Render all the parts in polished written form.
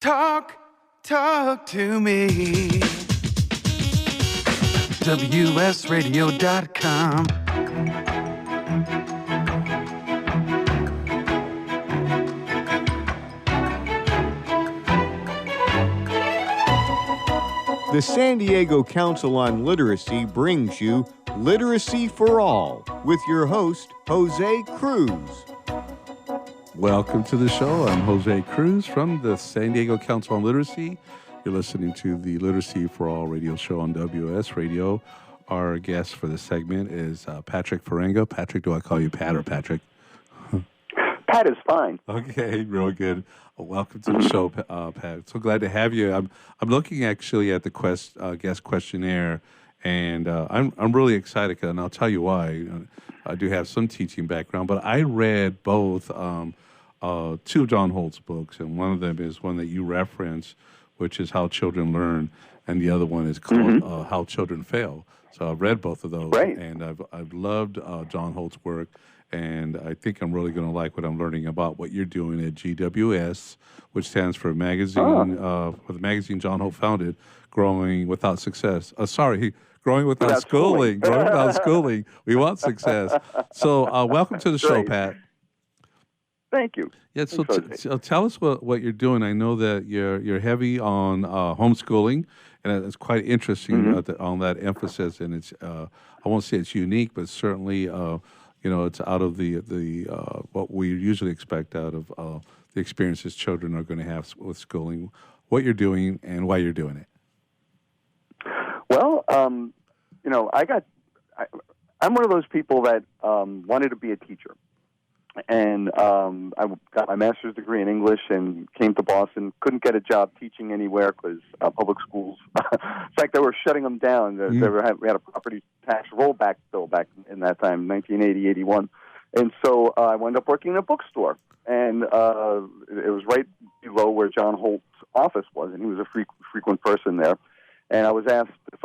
Talk to me. WSRadio.com. The San Diego Council on Literacy brings you Literacy for All with your host, Jose Cruz. Welcome to the show. I'm Jose Cruz from the San Diego Council on Literacy. You're listening to the Literacy for All radio show on WS Radio. Our guest for this segment is Patrick Farenga. Patrick, do I call you Pat or Patrick? Pat is fine. Okay, real good. Welcome to the show, Pat. So glad to have you. I'm looking actually at the guest questionnaire, and I'm really excited, and I'll tell you why. I do have some teaching background, but I read both two of JohnHolt's books, and one of them is one that you reference, which is How Children Learn, and the other one is called How Children Fail. So I've read both of those, right. And I've loved JohnHolt's work. And I think I'm really going to like what I'm learning about what you're doing at GWS, which stands for magazine for the magazine John Holt founded, Growing Without Success. Growing Without Schooling. Growing Without Schooling. We want success. So welcome to the show, Pat. Thank you. Yeah. So tell us what you're doing. I know that you're heavy on homeschooling, and it's quite interesting on that emphasis. And it's I won't say it's unique, but certainly. It's out of the what we usually expect out of the experiences children are going to have with schooling, what you're doing and why you're doing it. Well, I'm one of those people that wanted to be a teacher. And I got my master's degree in English and came to Boston. Couldn't get a job teaching anywhere because public schools, in fact, they were shutting them down. We had a property tax rollback bill back in that time, 1980, 81. And so I wound up working in a bookstore. And it was right below where John Holt's office was, and he was a frequent person there. And I was asked if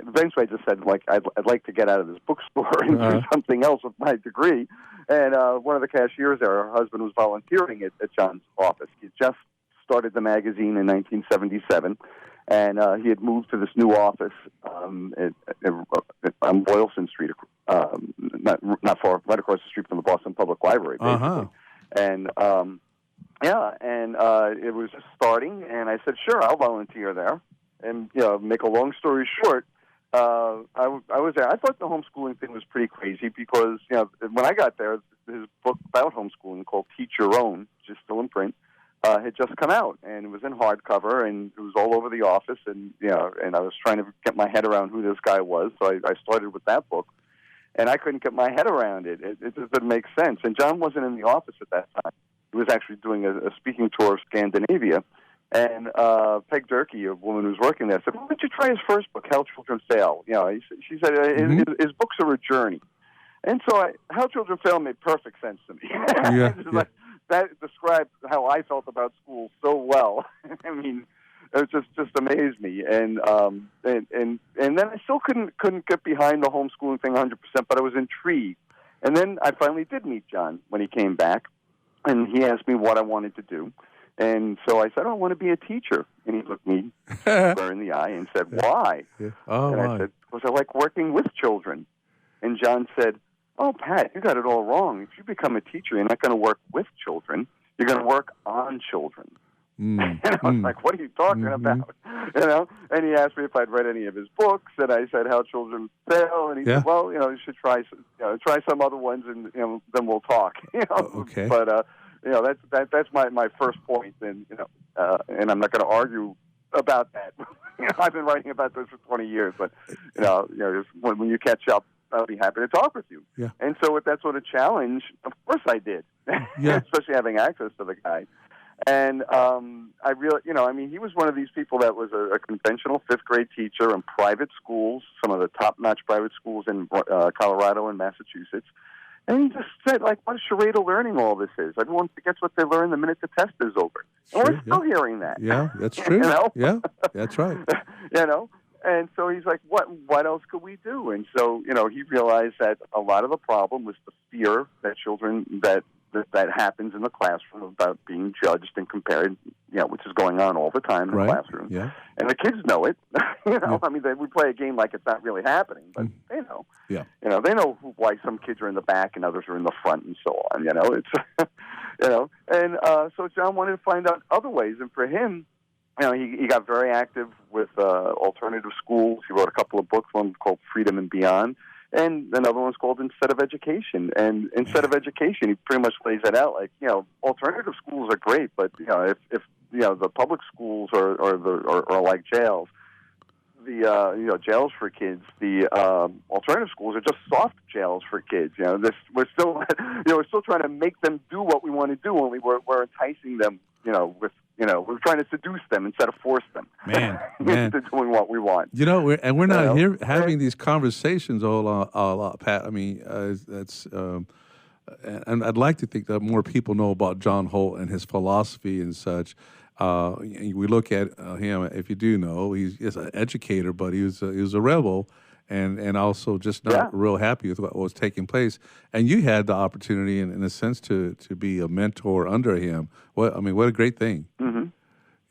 eventually I just said, I'd like to get out of this bookstore and do something else with my degree. And one of the cashiers there, her husband was volunteering at John's office. He had just started the magazine in 1977, and he had moved to this new office on Boylston Street, not far, right across the street from the Boston Public Library, basically. And it was just starting, and I said, sure, I'll volunteer there. And make a long story short, I was there. I thought the homeschooling thing was pretty crazy because when I got there, his book about homeschooling called Teach Your Own, which is still in print, had just come out, and it was in hardcover, and it was all over the office, and and I was trying to get my head around who this guy was, so I started with that book, and I couldn't get my head around it. It just didn't make sense, and John wasn't in the office at that time. He was actually doing a speaking tour of Scandinavia. And Peg Durkee, a woman who was working there, said, "Why don't you try his first book, How Children Fail?" She said his books are a journey, and so How Children Fail made perfect sense to me. Like, that described how I felt about school so well. I mean, it just amazed me, and then I still couldn't get behind the homeschooling thing 100%, but I was intrigued. And then I finally did meet John when he came back, and he asked me what I wanted to do. And so I said, I want to be a teacher. And he looked me square in the eye and said, why? Yeah. I said, because I like working with children. And John said, oh, Pat, you got it all wrong. If you become a teacher, you're not going to work with children. You're going to work on children. And I was like, what are you talking about? And he asked me if I'd read any of his books. And I said, How Children Fail. And he said, well, you should try some other ones, and then we'll talk. Okay. But that's my first point, and and I'm not going to argue about that. I've been writing about this for 20 years, but when you catch up, I'll be happy to talk with you. Yeah. And so with that sort of challenge, of course I did, especially having access to the guy. And I really, he was one of these people that was a conventional fifth grade teacher in private schools, some of the top-notch private schools in Colorado and Massachusetts. And he just said, what a charade of learning all this is. Everyone forgets what they learn the minute the test is over. And we're still hearing that. Yeah, that's true. Yeah, that's right. And so he's like, what else could we do? And so, he realized that a lot of the problem was the fear that children, that that happens in the classroom about being judged and compared, which is going on all the time in the classroom. Yeah. And the kids know it. I mean, we play a game like it's not really happening, but they know. Yeah. They know why some kids are in the back and others are in the front and so on. It's and so John wanted to find out other ways, and for him, he got very active with alternative schools. He wrote a couple of books, one called Freedom and Beyond, and another one's called Instead of Education. And Instead of Education, he pretty much lays it out like, alternative schools are great, but if the public schools are like jails, the jails for kids, the alternative schools are just soft jails for kids. We're still we're still trying to make them do what we want to do, and we're enticing them, we're trying to seduce them instead of force them. Man. Into doing what we want. We're not here having these conversations a lot, Pat. I mean, that's. And I'd like to think that more people know about John Holt and his philosophy and such. We look at him, if you do know, he's an educator, but he was a rebel, and also just not real happy with what was taking place. And you had the opportunity, in a sense, to be a mentor under him. What a great thing. Mm-hmm.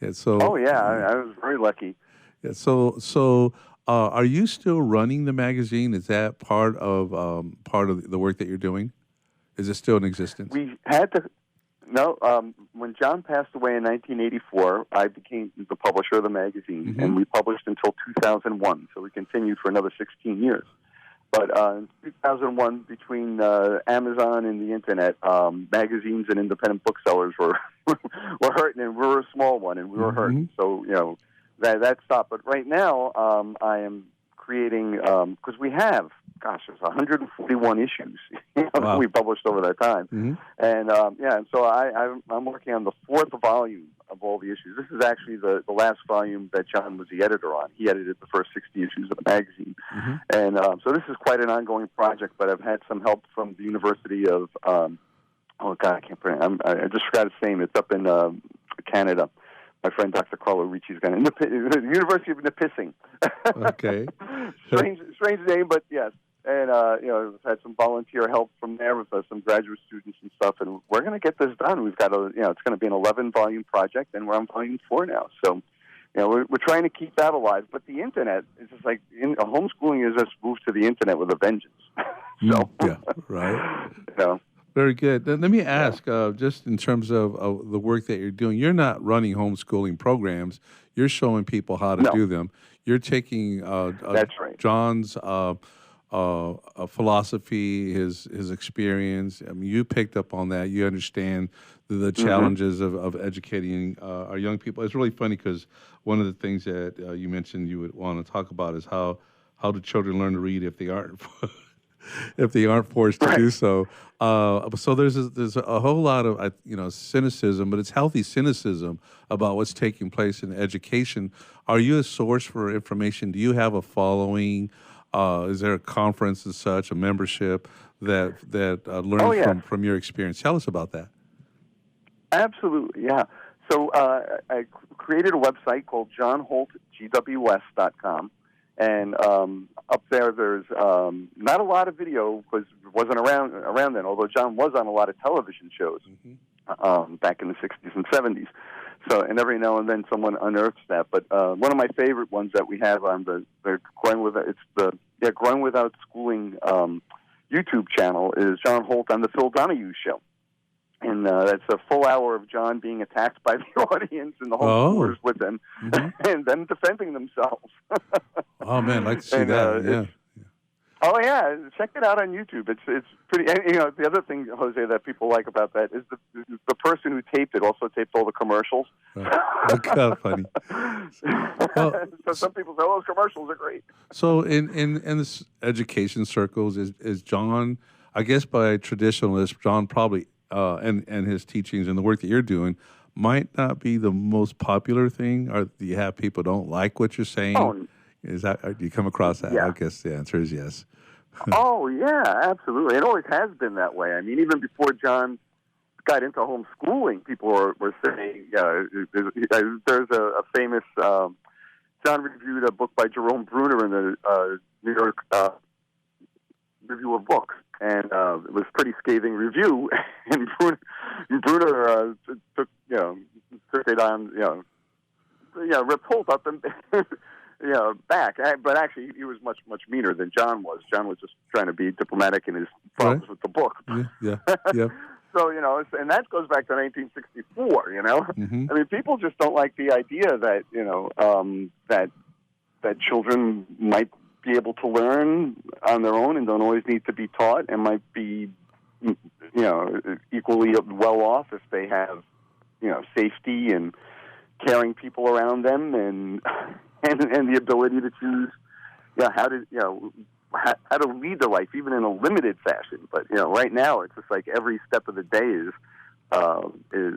Yeah. So. Oh yeah, I was very lucky. Yeah. So. Are you still running the magazine? Is that part of the work that you're doing? Is it still in existence? We had to. No, when John passed away in 1984, I became the publisher of the magazine, and we published until 2001. So we continued for another 16 years. But in 2001, between Amazon and the internet, magazines and independent booksellers were hurting, and we were a small one, and we were hurting. So that stopped. But right now, I am creating because we have. Gosh, there's 141 issues that we published over that time, and so I'm working on the 4th volume of all the issues. This is actually the last volume that John was the editor on. He edited the first 60 issues of the magazine, and so this is quite an ongoing project. But I've had some help from the University of I can't pronounce. I just forgot its name. It's up in Canada. My friend Dr. Carlo Ricci's got the University of Nipissing. Okay, strange name, but yes. And, I've had some volunteer help from there with some graduate students and stuff, and we're going to get this done. We've got it's going to be an 11-volume project, and we're on volume 4 now. So, we're trying to keep that alive. But the internet is just like, homeschooling is just moved to the internet with a vengeance. So, yeah, right. Very good. Let me ask, just in terms of the work that you're doing, you're not running homeschooling programs. You're showing people how to do them. You're taking That's right. John's philosophy, his experience. I mean, you picked up on that. You understand the challenges of educating our young people. It's really funny because one of the things that you mentioned you would want to talk about is how do children learn to read if they aren't forced to do so. So there's a whole lot of cynicism, but it's healthy cynicism about what's taking place in education. Are you a source for information? Do you have a following? Is there a conference and such, a membership that learns from your experience? Tell us about that. Absolutely, yeah. So I created a website called JohnHoltGWS.com, and up there's not a lot of video because it wasn't around then, although John was on a lot of television shows back in the 60s and 70s. So, and every now and then someone unearths that. But one of my favorite ones that we have on the Growing Without Schooling YouTube channel is John Holt on the Phil Donahue Show. And that's a full hour of John being attacked by the audience and the homeschoolers with them, and them defending themselves. Oh man, I'd like to see that. Oh yeah, check it out on YouTube. It's pretty. And, the other thing, Jose, that people like about that is the person who taped it also taped all the commercials. Look how funny. So some people say, "Oh, those commercials are great." So in this education circles, is John? I guess by traditionalists, John probably and his teachings and the work that you're doing might not be the most popular thing. Or do you have people don't like what you're saying? Oh, do you come across that? Yeah. I guess the answer is yes. Oh, yeah, absolutely. It always has been that way. I mean, even before John got into homeschooling, people were saying, there's a famous, John reviewed a book by Jerome Bruner in the New York Review of Books. and it was a pretty scathing review. And Bruner took it on, ripped Holt up and back. But actually, he was much meaner than John was. John was just trying to be diplomatic in his problems with the book. Yeah. So, and that goes back to 1964, Mm-hmm. I mean, people just don't like the idea that, that children might be able to learn on their own and don't always need to be taught, and might be, equally well off if they have, safety and caring people around them and the ability to choose, how to lead their life, even in a limited fashion. But right now it's just like every step of the day is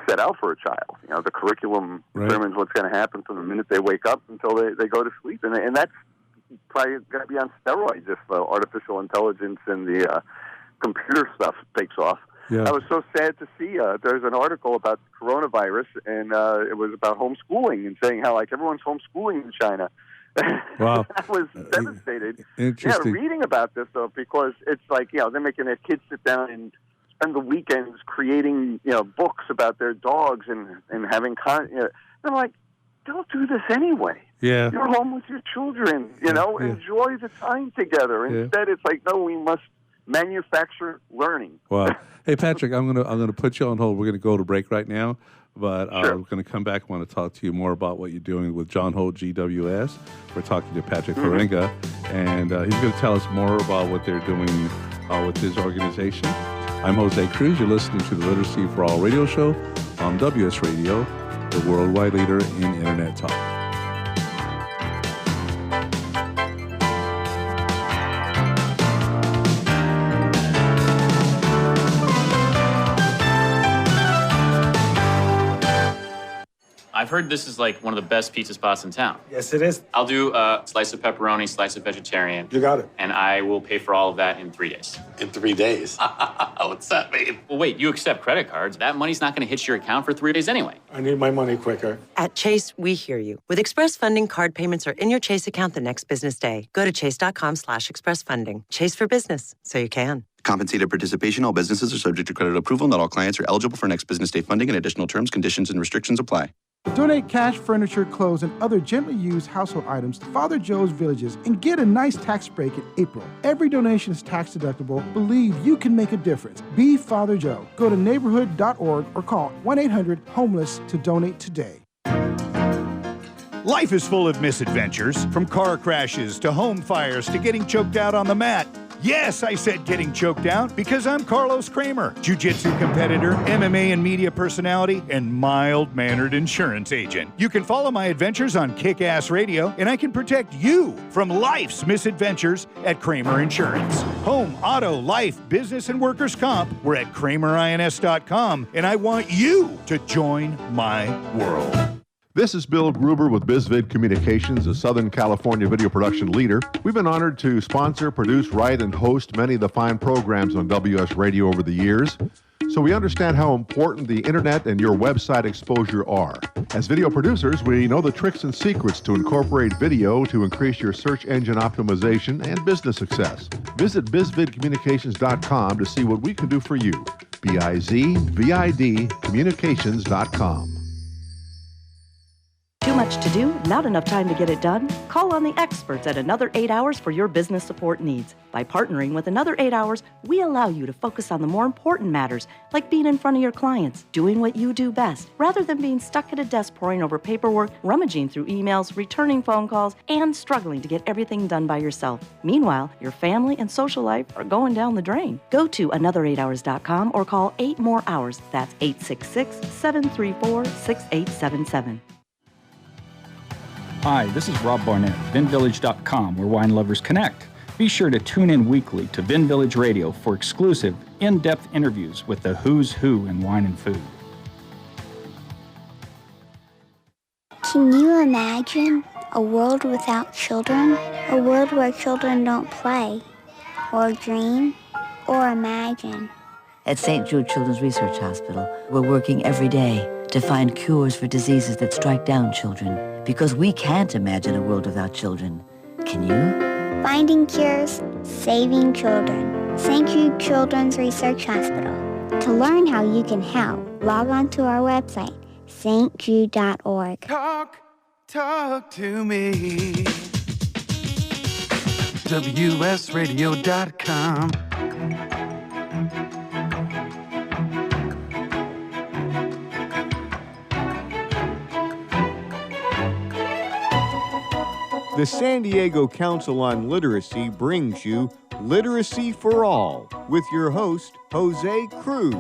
set out for a child. The curriculum determines what's going to happen from the minute they wake up until they go to sleep, and that's probably going to be on steroids if artificial intelligence and the computer stuff takes off. Yeah. I was so sad to see there's an article about coronavirus, and it was about homeschooling and saying how everyone's homeschooling in China. Wow. I was devastated. Interesting. Yeah, reading about this, though, because it's they're making their kids sit down and spend the weekends creating, books about their dogs and having I'm like, don't do this anyway. Yeah. You're home with your children, enjoy the time together. Instead, it's no, we must manufacture learning. Wow. Hey, Patrick, I'm gonna put you on hold. We're gonna go to break right now, but Sure. we're gonna come back. I want to talk to you more about what you're doing with JohnHolt GWS. We're talking to Patrick Farenga, and he's gonna tell us more about what they're doing with his organization. I'm Jose Cruz. You're listening to the Literacy for All radio show on WS Radio, the worldwide leader in Internet talk. I've heard this is one of the best pizza spots in town. Yes, it is. I'll do a slice of pepperoni, slice of vegetarian. You got it. And I will pay for all of that in 3 days. In 3 days? What's that mean? Well, wait, you accept credit cards. That money's not going to hit your account for 3 days anyway. I need my money quicker. At Chase, we hear you. With Express Funding, card payments are in your Chase account the next business day. Go to chase.com/expressfunding. Chase for business, so you can. Compensated participation. All businesses are subject to credit approval. Not all clients are eligible for next business day funding, and additional terms, conditions, and restrictions apply. Donate cash, furniture, clothes, and other gently used household items to Father Joe's Villages and get a nice tax break in April. Every donation is tax deductible. Believe you can make a difference. Be Father Joe. Go to neighborhood.org or call 1-800-HOMELESS to donate today. Life is full of misadventures, from car crashes to home fires to getting choked out on the mat. Yes, I said getting choked out because I'm Carlos Kramer, jiu-jitsu competitor, MMA and media personality, and mild-mannered insurance agent. You can follow my adventures on Kick-Ass Radio, and I can protect you from life's misadventures at Kramer Insurance. Home, auto, life, business, and workers' comp. We're at KramerINS.com, and I want you to join my world. This is Bill Gruber with BizVid Communications, a Southern California video production leader. We've been honored to sponsor, produce, write, and host many of the fine programs on WS Radio over the years. So we understand how important the internet and your website exposure are. As video producers, we know the tricks and secrets to incorporate video to increase your search engine optimization and business success. Visit bizvidcommunications.com to see what we can do for you. BIZVID communications.com. Too much to do? Not enough time to get it done? Call on the experts at Another 8 Hours for your business support needs. By partnering with Another 8 Hours, we allow you to focus on the more important matters, like being in front of your clients, doing what you do best, rather than being stuck at a desk poring over paperwork, rummaging through emails, returning phone calls, and struggling to get everything done by yourself. Meanwhile, your family and social life are going down the drain. Go to another8hours.com or call 8 more hours. That's 866-734-6877. Hi, this is Rob Barnett, VinVillage.com, where wine lovers connect. Be sure to tune in weekly to Vin Village Radio for exclusive, in-depth interviews with the who's who in wine and food. Can you imagine a world without children? A world where children don't play, or dream, or imagine? At St. Jude Children's Research Hospital, we're working every day to find cures for diseases that strike down children. Because we can't imagine a world without children. Can you? Finding cures, saving children. St. Jude Children's Research Hospital. To learn how you can help, log on to our website, stjude.org. Talk to me. WSRadio.com. The San Diego Council on Literacy brings you Literacy for All with your host, Jose Cruz.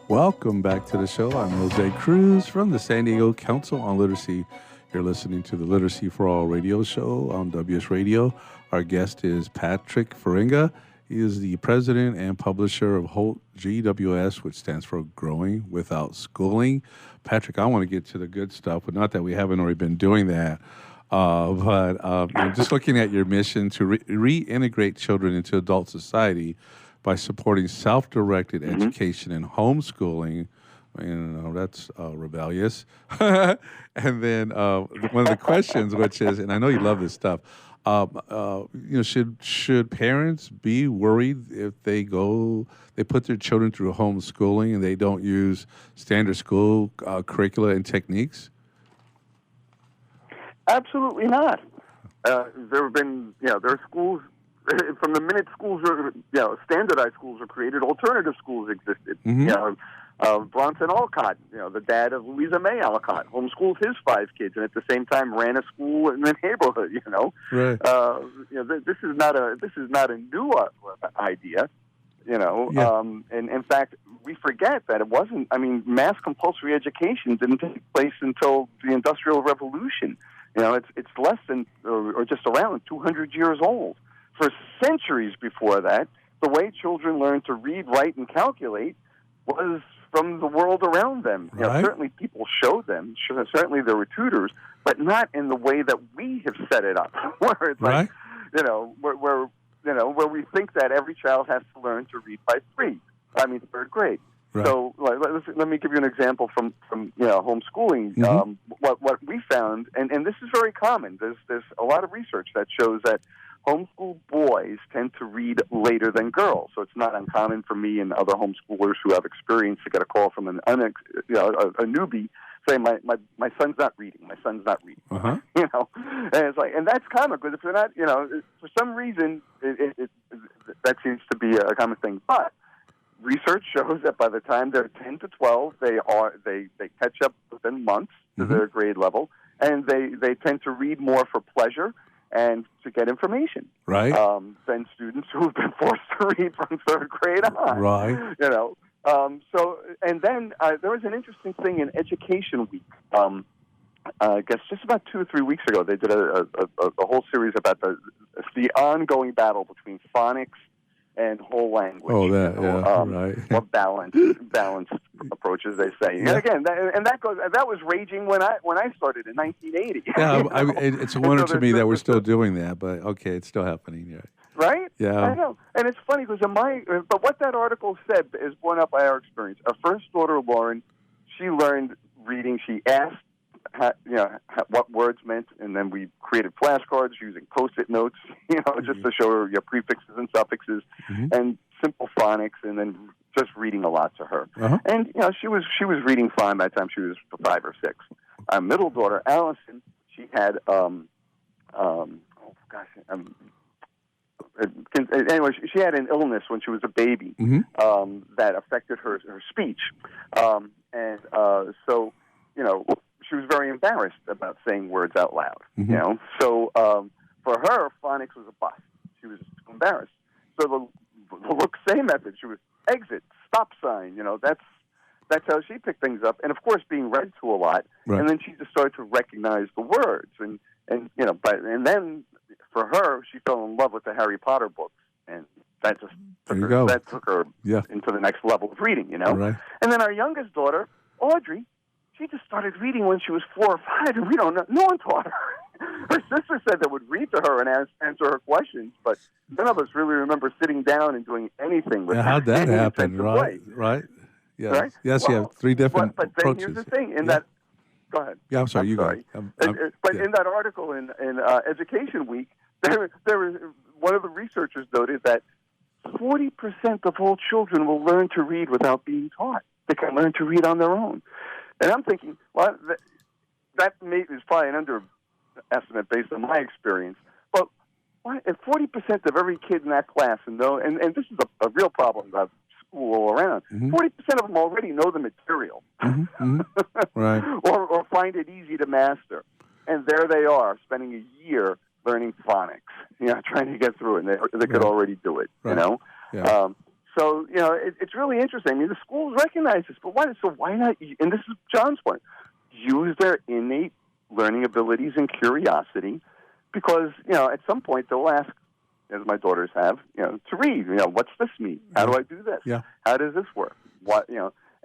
Welcome back to the show. I'm Jose Cruz from the San Diego Council on Literacy. You're listening to the Literacy for All radio show on WS Radio. Our guest is Patrick Farenga. He is the president and publisher of HOLT GWS, which stands for Growing Without Schooling. Patrick, I want to get to the good stuff, but not that we haven't already been doing that. Just looking at your mission to reintegrate children into adult society by supporting self-directed education and homeschooling. That's rebellious. And then one of the questions, which is, and I know you love this stuff, should parents be worried if they put their children through homeschooling and they don't use standard school curricula and techniques? Absolutely not. There have been, there are schools, from the minute schools are, standardized schools were created, alternative schools existed. Bronson Alcott, the dad of Louisa May Alcott, homeschooled his 5 kids and at the same time ran a school in the neighborhood, Right. This is not a new idea, and in fact, we forget that it wasn't, mass compulsory education didn't take place until the Industrial Revolution. It's less than, or just around 200 years old. For centuries before that, the way children learned to read, write, and calculate was from the world around them. Right. Certainly people showed them, certainly there were tutors, but not in the way that we have set it up, where it's like, where we think that every child has to learn to read by third grade. Right. So let me give you an example from homeschooling. What we found, and this is very common. There's a lot of research that shows that homeschool boys tend to read later than girls. So it's not uncommon for me and other homeschoolers who have experience to get a call from a newbie saying, my son's not reading. My son's not reading. Uh-huh. And it's like, and that's common because if they're not, for some reason, that seems to be a common thing. But research shows that by the time they're 10 to 12, they catch up within months to their grade level, and they tend to read more for pleasure and to get information, right? Than students who have been forced to read from third grade on, right? So and then there was an interesting thing in Education Week. I guess just about 2 or 3 weeks ago, they did a whole series about the ongoing battle between phonics and whole language. Oh, right. Or balanced approaches, they say. Yeah. And again, that was raging when I started in 1980. Yeah, it's a wonder to me that we're still doing that, but okay, it's still happening. Yeah. Right? Yeah. I know. And it's funny because but what that article said is borne out by our experience. Our first daughter, Lauren, she learned reading. She asked what words meant, and then we created flashcards using Post-it notes, just to show her your prefixes and suffixes, and simple phonics, and then just reading a lot to her. Uh-huh. And she was reading fine by the time she was 5 or 6. Our middle daughter, Allison, she had anyway, she had an illness when she was a baby that affected her speech, and so she was very embarrassed about saying words out loud. So for her, phonics was a bust. She was embarrassed. So the look-say method, she was exit, stop sign. That's how she picked things up. And of course, being read to a lot, right. And then she just started to recognize the words. And then for her, she fell in love with the Harry Potter books, and that just took her into the next level of reading. Right. And then our youngest daughter, Audrey, she just started reading when she was 4 or 5, and no one taught her. Her sister said they would read to her and answer her questions, but none of us really remember sitting down and doing anything with her. How'd that happen? Right. Yeah. Right? Yes, you have 3 different but then approaches. here's the thing. That, go ahead. Yeah, I'm sorry. Go. But in that article in Education Week, there was one of the researchers noted that 40% of all children will learn to read without being taught. They can learn to read on their own. And I'm thinking, well, that is probably an underestimate based on my experience. But if 40% of every kid in that class, and this is a real problem about school all around, 40% of them already know the material, right, or find it easy to master. And there they are, spending a year learning phonics, trying to get through it, and they could already do it, right. Yeah. So, it's really interesting. I mean, the schools recognize this, but why not, and this is John's point, use their innate learning abilities and curiosity, because, at some point they'll ask, as my daughters have, to read, what's this mean? How do I do this? Yeah. How does this work? What,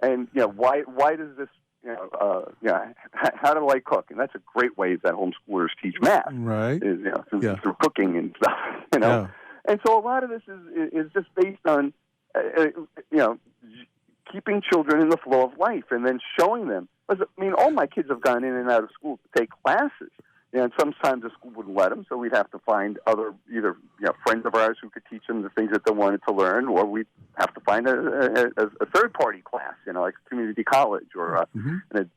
and, why does this, how do I cook? And that's a great way that homeschoolers teach math. Right. Is, through cooking and stuff, Yeah. And so a lot of this is just based on, keeping children in the flow of life and then showing them. I mean, all my kids have gone in and out of school to take classes. And sometimes the school wouldn't let them, so we'd have to find either friends of ours who could teach them the things that they wanted to learn, or we'd have to find a third-party class, like a community college or an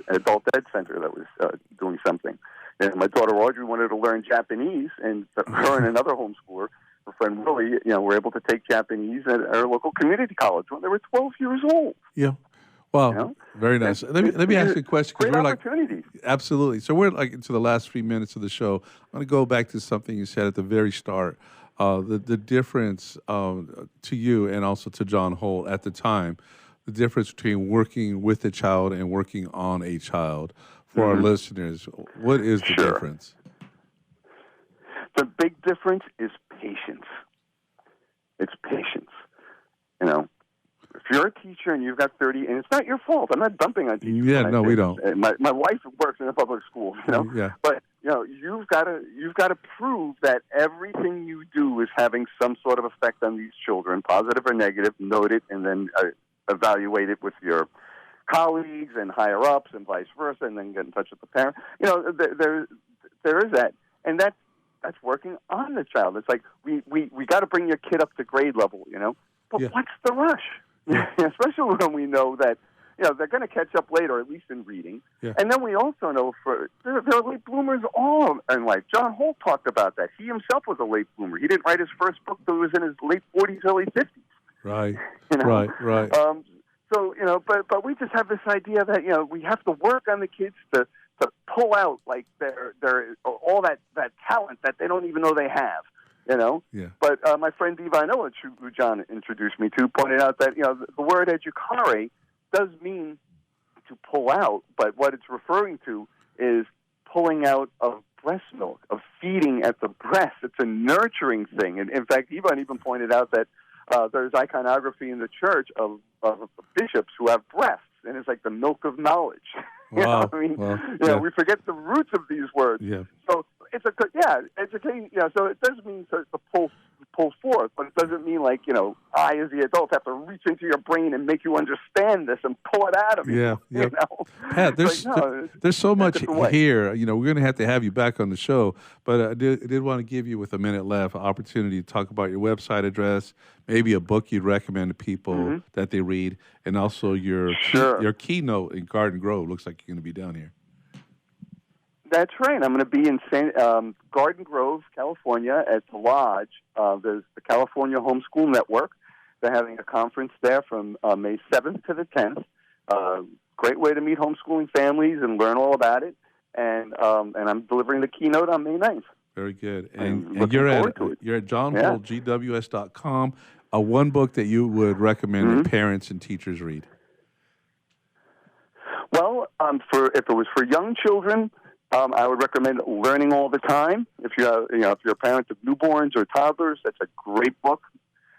adult ed center that was doing something. And my daughter Audrey wanted to learn Japanese, and her and another homeschooler, her friend Willie, were able to take Japanese at our local community college when they were 12 years old. Yeah. Wow, very nice. Let me ask you a question. Great opportunities. Absolutely. So we're into the last 3 minutes of the show. I'm going to go back to something you said at the very start. The difference to you and also to JohnHolt at the time, the difference between working with a child and working on a child. For our listeners, what is the difference? The big difference is patience. It's patience. If you're a teacher and you've got 30, and it's not your fault. I'm not dumping on teachers. Yeah, no, we don't. My wife works in a public school, Yeah. But you've got to prove that everything you do is having some sort of effect on these children, positive or negative. Note it, and then evaluate it with your colleagues and higher ups, and vice versa, and then get in touch with the parent. There is that, and that's working on the child. It's like we got to bring your kid up to grade level, But what's the rush? Yeah. Especially when we know that they're going to catch up later, at least in reading. Yeah. And then we also know there are late bloomers all in life. JohnHolt talked about that. He himself was a late bloomer. He didn't write his first book until he was in his late 40s, early 50s. Right. Right. So but we just have this idea that we have to work on the kids to pull out like their all that talent that they don't even know they have. Yeah. But my friend Ivanovich, who John introduced me to, pointed out that the word educare does mean to pull out, but what it's referring to is pulling out of breast milk, of feeding at the breast. It's a nurturing thing, and in fact, Ivan even pointed out that there's iconography in the church of bishops who have breasts, and it's like the milk of knowledge. Wow. We forget the roots of these words. Yeah. So it's educating. So it does mean to pull forth, but it doesn't mean like I as the adult have to reach into your brain and make you understand this and pull it out of you. Yeah. Pat, there's so much here. We're going to have you back on the show, but I did want to give you, with a minute left, an opportunity to talk about your website address, maybe a book you'd recommend to people that they read, and also your keynote in Garden Grove. Looks like you're going to be down here. That's right. I'm going to be in Garden Grove, California, at the Lodge. There's the California Homeschool Network. They're having a conference there from May 7th to the 10th. Great way to meet homeschooling families and learn all about it. And I'm delivering the keynote on May 9th. Very good. And you're at JohnHolt.GWS.com. One book that you would recommend that parents and teachers read. Well, if it was for young children, I would recommend Learning All the Time. If you're a parent of newborns or toddlers, that's a great book,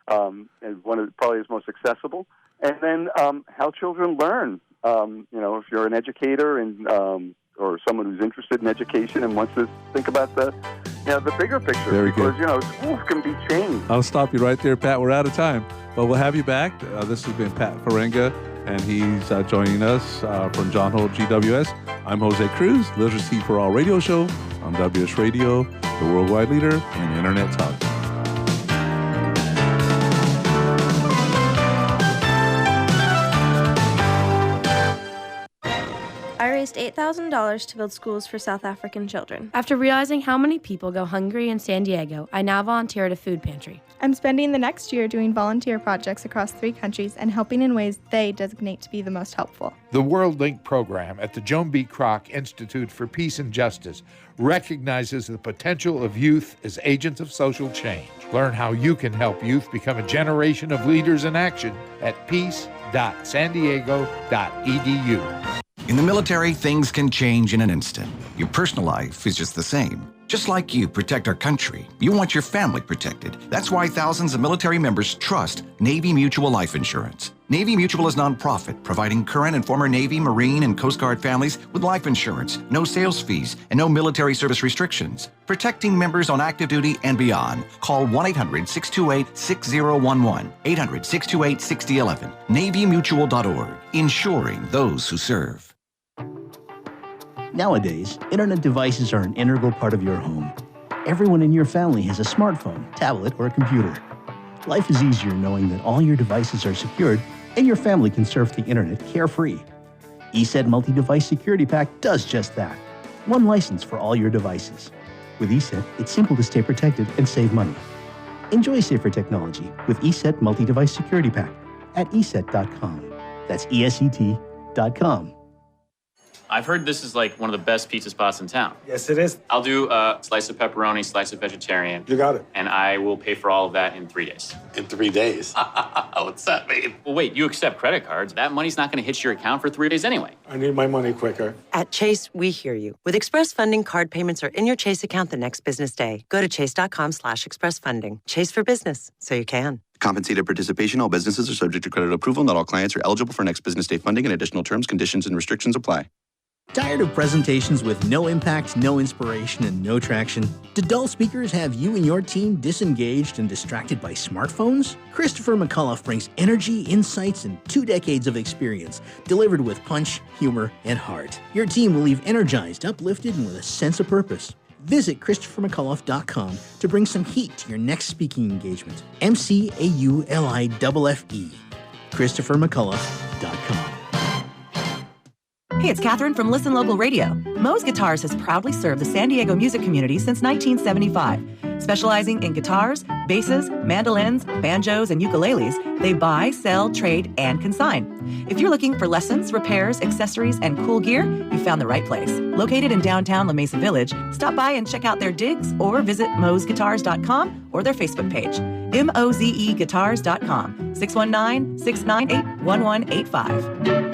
and one of probably is most accessible. And then How Children Learn. If you're an educator and or someone who's interested in education and wants to think about the bigger picture. Very good. Because schools can be changed. I'll stop you right there, Pat. We're out of time, but we'll have you back. This has been Pat Farenga, and he's joining us from JohnHolt GWS. I'm Jose Cruz, Literacy for All radio show on WS Radio, the worldwide leader in Internet talk. raised $8,000 to build schools for South African children. After realizing how many people go hungry in San Diego, I now volunteer at a food pantry. I'm spending the next year doing volunteer projects across 3 countries and helping in ways they designate to be the most helpful. The World Link program at the Joan B. Kroc Institute for Peace and Justice recognizes the potential of youth as agents of social change. Learn how you can help youth become a generation of leaders in action at peace.sandiego.edu. In the military, things can change in an instant. Your personal life is just the same. Just like you protect our country, you want your family protected. That's why thousands of military members trust Navy Mutual Life Insurance. Navy Mutual is nonprofit, providing current and former Navy, Marine, and Coast Guard families with life insurance, no sales fees, and no military service restrictions. Protecting members on active duty and beyond. Call 1-800-628-6011, 800-628-6011, NavyMutual.org, insuring those who serve. Nowadays, internet devices are an integral part of your home. Everyone in your family has a smartphone, tablet, or a computer. Life is easier knowing that all your devices are secured and your family can surf the internet carefree. ESET Multi-Device Security Pack does just that. One license for all your devices. With ESET, it's simple to stay protected and save money. Enjoy safer technology with ESET Multi-Device Security Pack at ESET.com. That's ESET.com. I've heard this is like one of the best pizza spots in town. Yes, it is. I'll do a slice of pepperoni, slice of vegetarian. You got it. And I will pay for all of that in 3 days. In 3 days? What's that mean? Well, wait, you accept credit cards. That money's not going to hit your account for 3 days anyway. I need my money quicker. At Chase, we hear you. With Express Funding, card payments are in your Chase account the next business day. Go to chase.com/expressfunding. Chase for business, so you can. Compensated participation. All businesses are subject to credit approval. Not all clients are eligible for next business day funding, and additional terms, conditions, and restrictions apply. Tired of presentations with no impact, no inspiration, and no traction? Do dull speakers have you and your team disengaged and distracted by smartphones? Christopher McAuliffe brings energy, insights, and 2 decades of experience, delivered with punch, humor, and heart. Your team will leave energized, uplifted, and with a sense of purpose. Visit ChristopherMcAuliffe.com to bring some heat to your next speaking engagement. McAuliffe. ChristopherMcAuliffe.com. Hey, it's Catherine from Listen Local Radio. Moe's Guitars has proudly served the San Diego music community since 1975. Specializing in guitars, basses, mandolins, banjos, and ukuleles, they buy, sell, trade, and consign. If you're looking for lessons, repairs, accessories, and cool gear, you found the right place. Located in downtown La Mesa Village, stop by and check out their digs or visit moesguitars.com or their Facebook page. MOZEguitars.com, 619-698-1185.